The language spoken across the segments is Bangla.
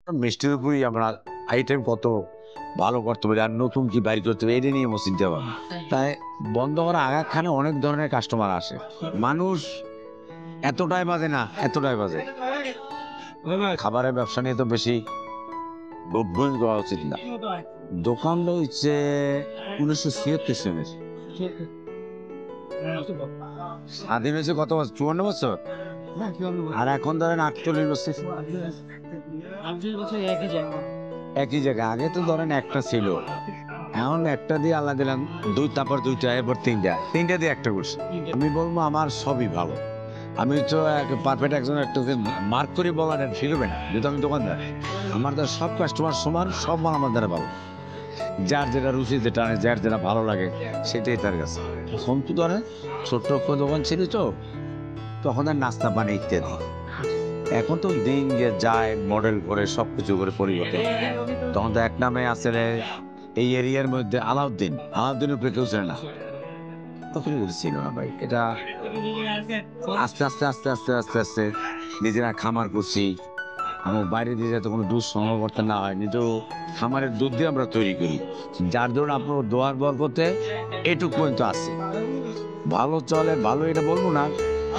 মিষ্টির উপরই আমরা আইটেম কত ভালো করতে পারি আর নতুন কি বাইর করতে পারি এটা নিয়ে আমার চিন্তা ভাবনা। তাই বন্ধ করা আগাখানে অনেক ধরনের কাস্টমার আসে। মানুষ এতটাই বাজে না, এতটাই বাজে। খাবারের ব্যবসা নিয়ে তো বেশি গভীর করা উচিত না। দোকানটা হচ্ছে 1976 সালের। স্বাধীন হয়েছে কত বছর? 54 বছর। আর এখন ধরেন 48 বছর। একই জায়গায় আগে তো ধরেন একটা ছিল, এখন একটা দিয়ে আল্লাহ দিলাম দুই, তারপর দুইটা, এরপর তিনটা দিয়ে একটা করছি। আমি বলবো আমার সবই ভালো। আমি তো পারফেক্ট একজন একটা মার্ক করে বলার ফিরবে না, যেহেতু আমি দোকানদার। আমার দ্বারা সব কাস্টমার সমান, সব মাল আমার দ্বারা ভালো। যার যেটা রুচি, যেটা যার যেটা ভালো লাগে সেটাই তার কাছে। তখন তো ধরেন ছোট্ট একটা দোকান ছিল, তো তখন আর নাস্তা পানি ইত্যাদি। এখন তো দিন যে যায় মডেল করে সব কিছু করে পরিবর্তন। তখন তো এক নামে আসলে এই এরিয়ার মধ্যে আলাউদ্দিনের উপরে কেউ ছিল না। তখন ছিল না ভাই। এটা আস্তে আস্তে আস্তে আস্তে আস্তে আস্তে নিজেরা খামার করছি। আমার বাইরে দিয়ে যাতে কোনো দুধ সংগ্রহ করতে না হয়, নিজেও খামারের দুধ দিয়ে আমরা তৈরি করি। যার ধরুন আপনার দোয়ার বর করতে এটুক পর্যন্ত আছে। ভালো চলে, ভালো এটা বলবো না,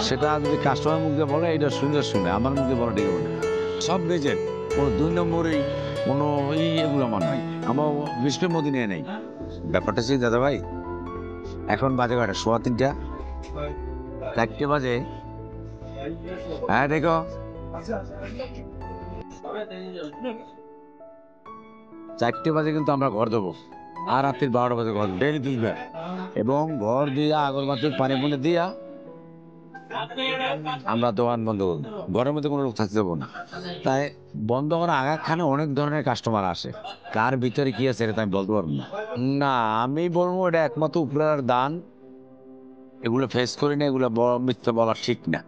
সেটা যদি কাস্টমার মুখ দিয়ে বলে এটা শুনে আমার মুখ দিয়ে বলা ঠিক হবে না। সব নিজের, কোনো দুই নম্বরই কোনো এগুলো আমার নাই। আমার বিশ্বের মধ্যে নিয়ে নেই। ব্যাপারটা হচ্ছে দাদা ভাই, এখন বাজে কয়টা? 3:15, 4টে বাজে। হ্যাঁ দেখো, 4টে বাজে কিন্তু আমরা ঘর দেবো, আর রাত্রি 12টা বাজে ঘর ডেলি তুলবে, এবং ঘর দিয়া আগরবাতির পানি পুনি দিয়া আমরা দোকান বন্ধ করবো। ঘরের মধ্যে কোনো লোক থাকতে দেবো না। তাই বন্ধ করা আগাখানে অনেক ধরনের কাস্টমার আসে, কার ভিতরে কি আছে এটা আমি বলতে পারবো না। না, আমি বলবো এটা একমাত্র উপরের দান। এগুলো ফেস করি না, এগুলো মিথ্যা বলা ঠিক না।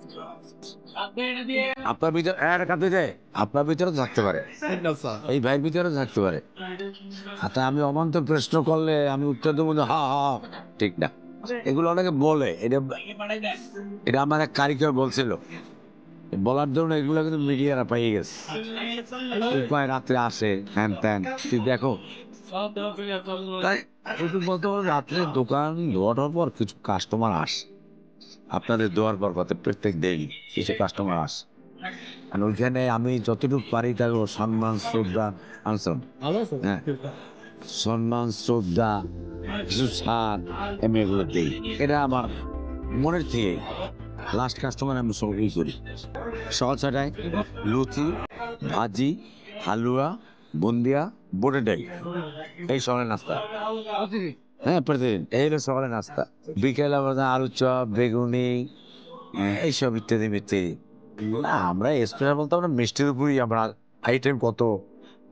আপনার ভিতরে আপনার ভিতরে থাকতে পারে, এই ভাইয়ের ভিতরে থাকতে পারে। আচ্ছা, আমি অবান্তর প্রশ্ন করলে আমি উত্তর দেবো হা হা, ঠিক না। এগুলো অনেকে বলে, এটা এটা আমার এক কারিগর বলছিল, বলার জন্য এগুলো কিন্তু মিডিয়ারা পাইয়ে গেছে। উপায় রাত্রে আসে হ্যান ত্যান, তুই দেখো। তাই বলতে পারো রাত্রে দোকান ধোয়ার পর কিছু কাস্টমার আসে, আপনাদের দোয়ার পর প্রত্যেক দিন কিছু কাস্টমার আসে। আর ওইখানে আমি যতটুকু পারি তার সম্মান শ্রদ্ধা আনসার, হ্যাঁ, সম্মান শ্রদ্ধা কিছু ছাড় আমি এগুলো দিই। এটা আমার মনের থেকে লাস্ট কাস্টমার আমি সবই করি। সকাল 6টায় লুচি, ভাজি, হালুয়া, বুন্দিয়া, বোটের ডাই, এই সকালের নাস্তা। হ্যাঁ, প্রতিদিন এই হলো সকালের নাস্তা। বিকেলে আবার আলুর চপ, বেগুনি, এইসব ইত্যাদি ইত্যাদি। না, আমরা স্পেশাল বলতে আমরা মিষ্টির উপরই আমরা আইটেম কত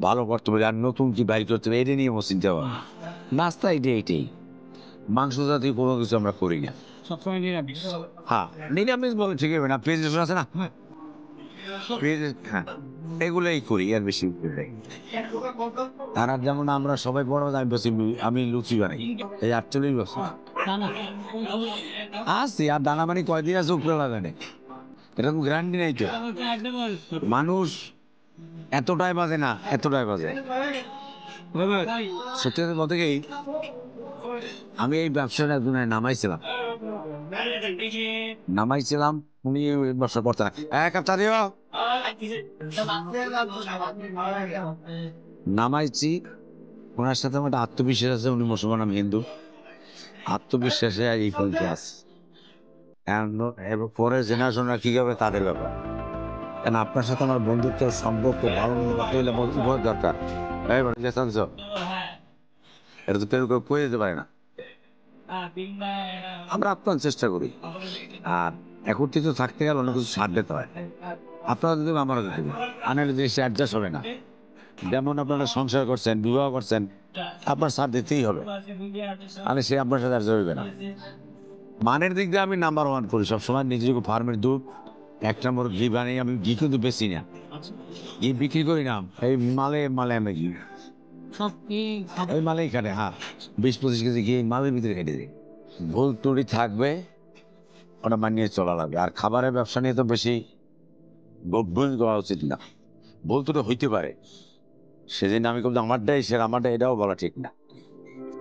ভালো করতে পারি আর নতুন কি বাইর করতে পারি এটা নিয়ে আমার চিন্তা ভাবনা। নাস্তা এইটাই, মাংস জাতীয় কোনো কিছু আমরা করি না। সবসময় নিরামিষ। হ্যাঁ, নিরামিষ বলে ঠিক হবে না, পেঁয়াজ রসুন আছে না, পেঁয়াজ, হ্যাঁ, এগুলোই করি আর বেশি করি নাই। তারা যেমন আমরা সবাই বড়, আমি বলছি আমি লুচি বানাই এই 48 বছর আসছি। আর দানা মানে কয়দিন আছে উপরে লাগানে, এরকম গ্যারান্টি নাই তো। মানুষ এতটাই বাজে না, এতটাই বাজে। সত্যি কথা বলতে কি, আমি এই ব্যবসাটা একজনের নামাইছিলাম, উনি ব্যবসা করতে না, এক কাপ চা দিও, নামাইছি। ওনার সাথে আমার একটা আত্মবিশ্বাস আছে, উনি মুসলমান আমি হিন্দু, আত্মবিশ্বাসে এই পর্যন্ত আছে। পরে জেনারেশনরা কি হবে তাদের ব্যাপার। কারণ আপনার সাথে আমার বন্ধুত্ব সম্পর্ক ভালো করতে হলে উভয় দরকার। এটা তো কেউ কেউ করে দিতে পারে না, আমরা আপ্রাণ চেষ্টা করি। আর একত্রিত থাকতে গেলে অনেক কিছু সাথ দিতে হয়। আপনারা যদি আমারও দিতে হবে, আনালে জিনিসটা অ্যাডজাস্ট হবে না। যেমন আপনারা সংসার করছেন, বিবাহ করছেন, আপনার সাথ দিতেই হবে, আমি সে আপনার সাথে অ্যাডজাস্ট হবে না। মানের দিক দিয়ে আমি নাম্বার 1 করি সবসময়। নিজেকে ফার্মের দুধ 1 নম্বর ঘি বানিয়ে আমি ঘি কিন্তু বেশি না, ঘি বিক্রি করি না, এই মালে আমি ঘি ওই মালেই খাটে। হ্যাঁ, 20-25 কেজি ঘি মালের ভিতরে কেটে দিই। ভুল ত্রুটি থাকবে, ওটা মানিয়ে চলা লাগবে। আর খাবারের ব্যবসা নিয়ে তো বেশি গভীর করা উচিত না। বলতে তো হইতে পারে, সেদিন আমি কিন্তু আমারটাই সেরা, আমারটা, এটাও বলা ঠিক না।